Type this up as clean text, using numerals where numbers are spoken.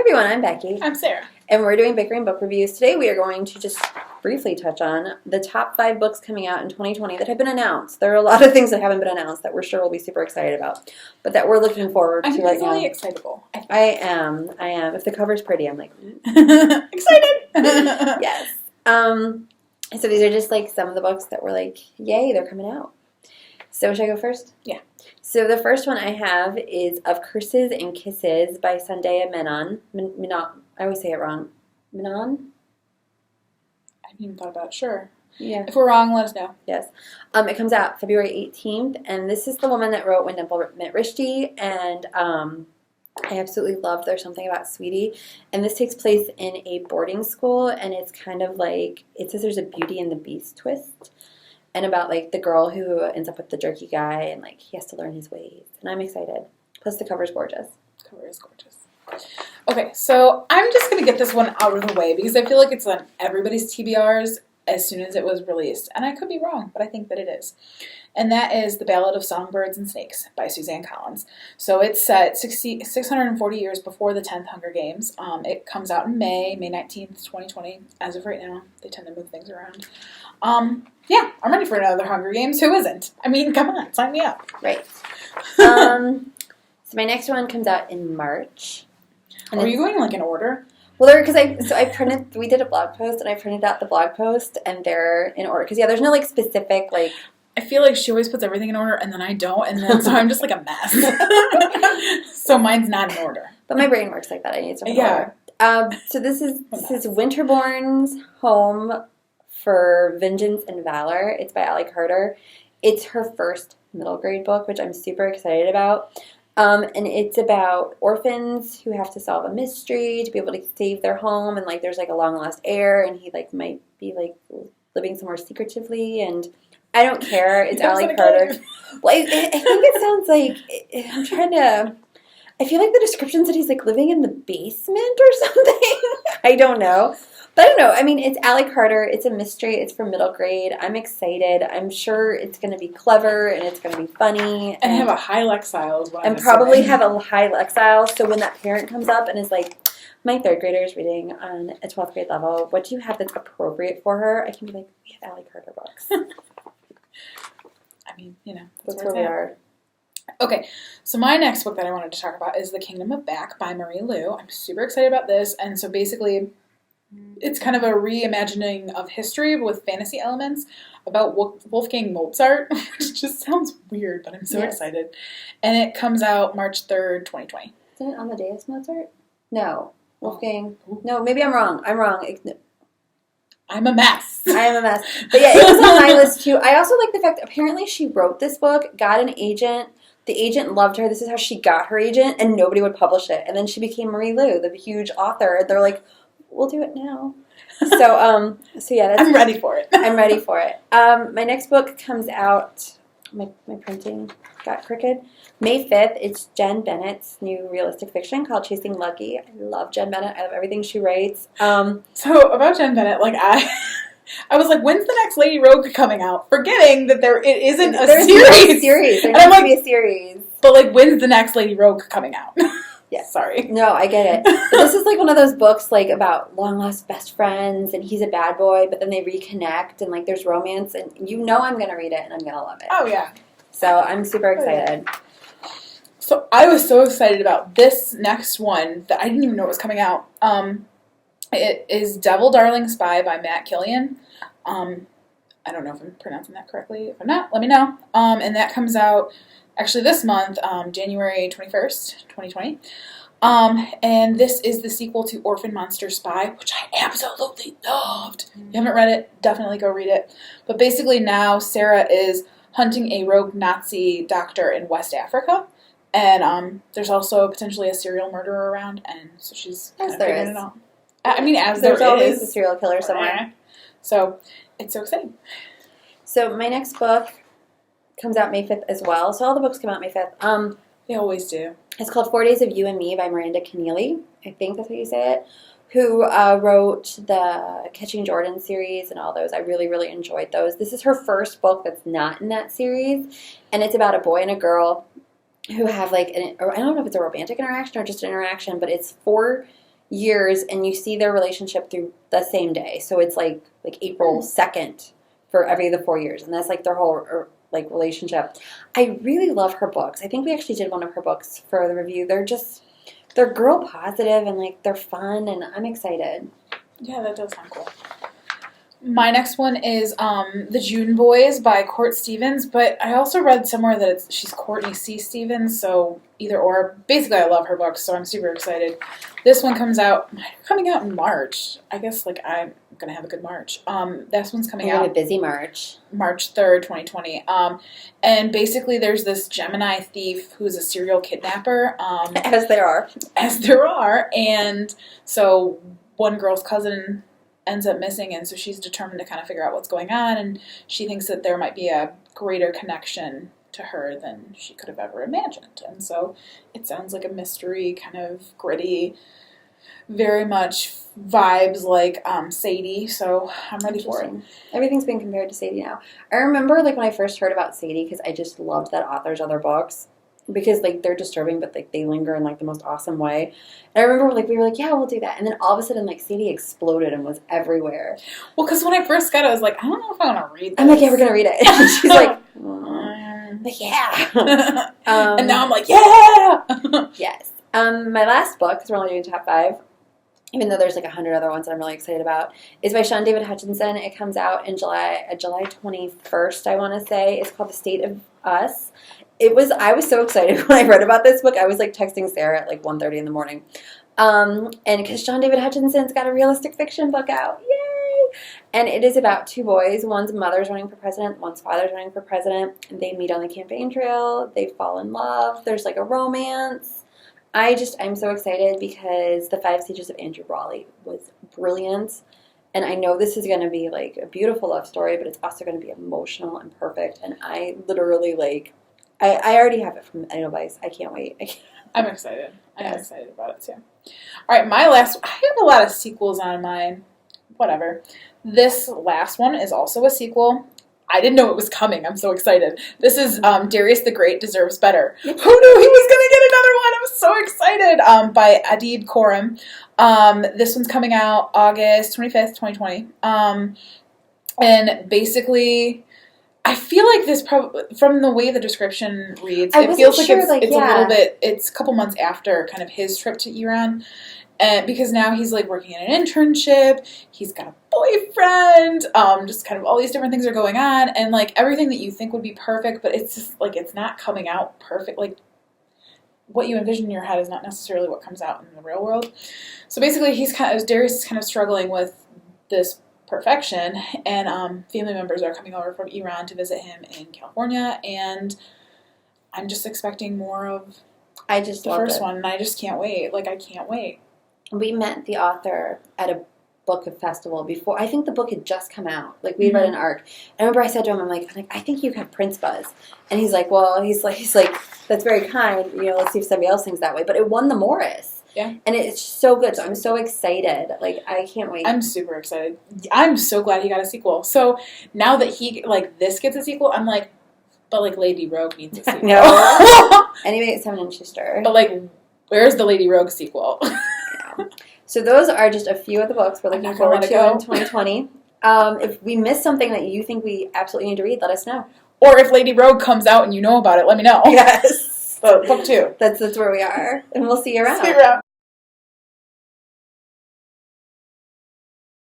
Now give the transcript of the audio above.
everyone, I'm Becky. I'm Sarah. And we're doing Bickering Book Reviews. Today we are going to just briefly touch on the top 5 books coming out in 2020 that have been announced. There are a lot of things that haven't been announced that we're sure we'll be super excited about, but that we're looking forward to right now. I'm easily excitable. I am. If the cover's pretty, I'm like... excited! Yes. So these are just like some of the books that were like, yay, they're coming out. So should I go first? Yeah. So the first one I have is Of Curses and Kisses by Sandhya Menon. Menon. I always say it wrong. Menon? I haven't even thought about it. Sure. Yeah. If we're wrong, let us know. Yes. It comes out February 18th, and this is the woman that wrote When Dimple Met Rishti, and I absolutely love There's Something About Sweetie. And this takes place in a boarding school, and it's kind of like, it says there's a Beauty and the Beast twist. And about, like, the girl who ends up with the jerky guy, and, like, he has to learn his ways. And I'm excited. Plus, the cover's gorgeous. The cover is gorgeous. Okay, so I'm just going to get this one out of the way, because I feel like it's on everybody's TBRs as soon as it was released. And I could be wrong, but I think that it is. And that is The Ballad of Songbirds and Snakes by Suzanne Collins. So it's set 640 years before the 10th Hunger Games. It comes out in May 19th, 2020. As of right now, they tend to move things around. Yeah, I'm ready for another Hunger Games. Who isn't? I mean, come on, sign me up. Right. So my next one comes out in March. Are you going like in order? Well, we did a blog post, and I printed out the blog post, and they're in order. Because, yeah, there's no, like, specific, like... I feel like she always puts everything in order, and then I don't, and then so I'm just like a mess. So mine's not in order. But my brain works like that. I need some order. So this is Winterborne's home for Vengeance and Valor. It's by Ali Carter. It's her first middle grade book, which I'm super excited about. And it's about orphans who have to solve a mystery to be able to save their home. And, like, there's, like, a long-lost heir, and he, like, might be, like, living somewhere secretively. And I don't care. It's Ali Carter. Well, I think it sounds like... I feel like the description said he's, like, living in the basement or something. I don't know. But I don't know. I mean, it's Ali Carter. It's a mystery. It's for middle grade. I'm excited. I'm sure it's going to be clever and it's going to be funny. And have a high Lexile as well. And probably have a high Lexile. So when that parent comes up and is like, my 3rd grader is reading on a 12th grade level, what do you have that's appropriate for her? I can be like, we have Ali Carter books. I mean, you know. That's where we are. Okay, so my next book that I wanted to talk about is The Kingdom of Back by Marie Lu. I'm super excited about this. And so basically... it's kind of a reimagining of history with fantasy elements about Wolfgang Mozart, which just sounds weird, but I'm so excited. And it comes out March 3rd, 2020. Isn't it Amadeus Mozart? No. Wolfgang. No, maybe I'm wrong. I'm a mess. I am a mess. But yeah, it was on my list too. I also like the fact that apparently she wrote this book, got an agent. The agent loved her. This is how she got her agent, and nobody would publish it. And then she became Marie Lu, the huge author. They're like, we'll do it now. So yeah, I'm ready for it. I'm ready for it. My next book comes out. My printing got crooked. May 5th. It's Jenn Bennett's new realistic fiction called Chasing Lucky. I love Jenn Bennett. I love everything she writes. So about Jenn Bennett, like I was like, when's the next Lady Rogue coming out? Forgetting that it isn't a series. There needs to be a series. But like, when's the next Lady Rogue coming out? Yeah, sorry. No, I get it. But this is like one of those books like about long lost best friends, and he's a bad boy, but then they reconnect, and like there's romance, and you know I'm gonna read it and I'm gonna love it. Oh yeah. So I'm super excited. So I was so excited about this next one that I didn't even know it was coming out. It is Devil Darling Spy by Matt Killeen. I don't know if I'm pronouncing that correctly. If I'm not, let me know. And that comes out actually this month, January 21st, 2020. And this is the sequel to Orphan Monster Spy, which I absolutely loved. If you haven't read it, definitely go read it. But basically now Sarah is hunting a rogue Nazi doctor in West Africa. And there's also potentially a serial murderer around, and so she's kind of figuring it out. I mean, as there's always a serial killer somewhere. So it's so exciting. So my next book comes out May 5th as well. So all the books come out May 5th. They always do. It's called 4 Days of You and Me by Miranda Kenneally. I think that's how you say it. Who wrote the Catching Jordan series and all those. I really, really enjoyed those. This is her first book that's not in that series. And it's about a boy and a girl who have like, I don't know if it's a romantic interaction or just an interaction, but it's 4 years, and you see their relationship through the same day. So it's like April 2nd for every of the 4 years, and that's like their whole like relationship. I really love her books. I think we actually did one of her books for the review. They're girl positive and like they're fun, and I'm excited. Yeah, that does sound cool. My next one is The June Boys by Court Stevens, but I also read somewhere that she's Courtney C. Stevens, so either or. Basically, I love her books, so I'm super excited. This one coming out in March. I guess like I'm going to have a good March. This one's coming out. A busy March. March 3rd, 2020. And basically there's this Gemini thief who's a serial kidnapper. As there are. As there are. And so one girl's cousin ends up missing, and so she's determined to kind of figure out what's going on, and she thinks that there might be a greater connection to her than she could have ever imagined. And so it sounds like a mystery, kind of gritty, very much vibes like Sadie, so I'm ready for it. Everything's been compared to Sadie now. I remember like when I first heard about Sadie, because I just loved that author's other books, because like they're disturbing, but like they linger in like the most awesome way. And I remember like we were like, yeah, we'll do that, and then all of a sudden like Sadie exploded and was everywhere. Well, because when I first got it, I was like, I don't know if I want to read this. I'm like, yeah, we're gonna read it. And she's like, like yeah. And now I'm like, yeah. Yes. My last book, because we're only doing top 5, even though there's like 100 other ones that I'm really excited about, is by Shaun David Hutchinson. It comes out in July 21st, I want to say. It's called The State of Us. I was so excited when I read about this book. I was like texting Sarah at like 1:30 in the morning. And because Shaun David Hutchinson's got a realistic fiction book out. Yay! And it is about 2 boys. One's mother's running for president. One's father's running for president. And they meet on the campaign trail. They fall in love. There's like a romance. I'm so excited because The 5 Stages of Andrew Raleigh was brilliant. And I know this is going to be like a beautiful love story, but it's also going to be emotional and perfect. And I literally like, I already have it from Edelweiss. I can't wait. I'm excited. I'm excited about it too. All right, I have a lot of sequels on mine. Whatever. This last one is also a sequel. I didn't know it was coming. I'm so excited. This is Darius the Great Deserves Better. Who knew he was going to get another one? I'm so excited. By Adib Khorram. This one's coming out August 25th, 2020. And basically, I feel like this from the way the description reads, it feels like it's a little bit, it's a couple months after kind of his trip to Iran. And because now he's like working in an internship, he's got a boyfriend, just kind of all these different things are going on, and like everything that you think would be perfect, but it's just like it's not coming out perfect. Like what you envision in your head is not necessarily what comes out in the real world. So basically, Darius is kind of struggling with this perfection, and family members are coming over from Iran to visit him in California, and I'm just expecting more of the first one, and I just can't wait. Like I can't wait. We met the author at a book festival before. I think the book had just come out. Like we read an arc. I remember I said to him, I'm like, I think you have Prince buzz. And he's like, well, he's like, that's very kind. You know, let's see if somebody else thinks that way. But it won the Morris. Yeah. And it's so good. So I'm so excited. Like I can't wait. I'm super excited. I'm so glad he got a sequel. So now that this gets a sequel, I'm like, but like Lady Rogue needs a sequel. No. Anybody at 7 Schuster. But like, where's the Lady Rogue sequel? So those are just a few of the books we're looking forward to in 2020. If we missed something that you think we absolutely need to read, let us know. Or if Lady Rogue comes out and you know about it, let me know. Yes. Book 2. That's where we are. And we'll see you around. See you around.